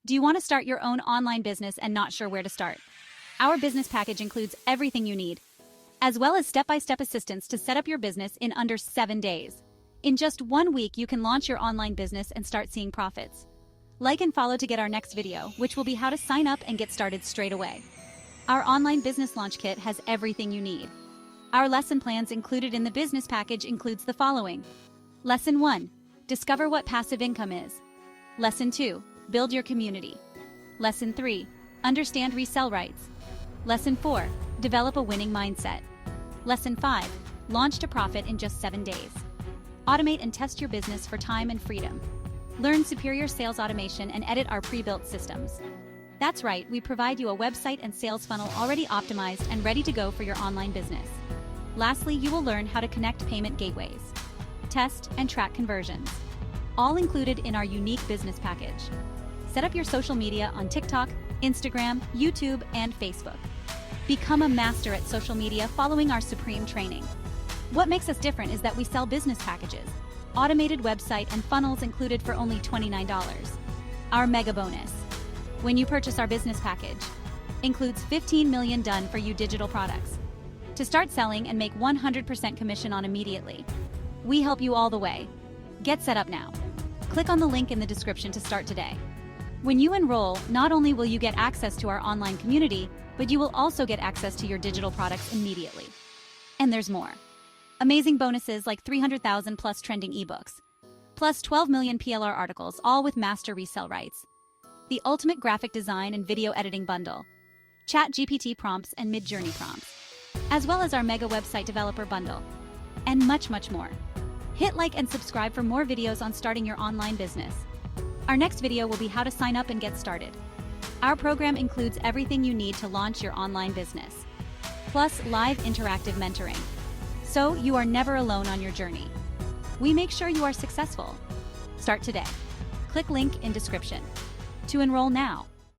Do you want to start your own online business and not sure where to start? Our business package includes everything you need, as well as step-by-step assistance to set up your business in under 7 days. In just 1 week, you can launch your online business and start seeing profits. Like and follow to get our next video, which will be how to sign up and get started straight away. Our online business launch kit has everything you need. Our lesson plans included in the business package includes the following. Lesson 1. Discover what passive income is. Lesson 2. Build your community. Lesson 3. Understand resell rights. Lesson 4. Develop a winning mindset. Lesson 5. Launch to profit in just 7 days. Automate and test your business for time and freedom. Learn superior sales automation and edit our pre-built systems. That's right, we provide you a website and sales funnel already optimized and ready to go for your online business. Lastly, you will learn how to connect payment gateways, test and track conversions, all included in our unique business package. Set up your social media on TikTok, Instagram, YouTube, and Facebook. Become a master at social media following our supreme training. What makes us different is that we sell business packages, automated website and funnels included for only $29. Our mega bonus, when you purchase our business package, includes 15 million done for you digital products. To start selling and make 100% commission on immediately. We help you all the way. Get set up now. Click on the link in the description to start today. When you enroll, not only will you get access to our online community, but you will also get access to your digital products immediately. And there's more. Amazing bonuses like 300,000 plus trending ebooks, plus 12 million PLR articles, all with master resell rights. The ultimate graphic design and video editing bundle, Chat GPT prompts and Mid-Journey prompts, as well as our mega website developer bundle, and much, much more. Hit like and subscribe for more videos on starting your online business. Our next video will be how to sign up and get started. Our program includes everything you need to launch your online business, plus live interactive mentoring. So you are never alone on your journey. We make sure you are successful. Start today. Click link in description to enroll now.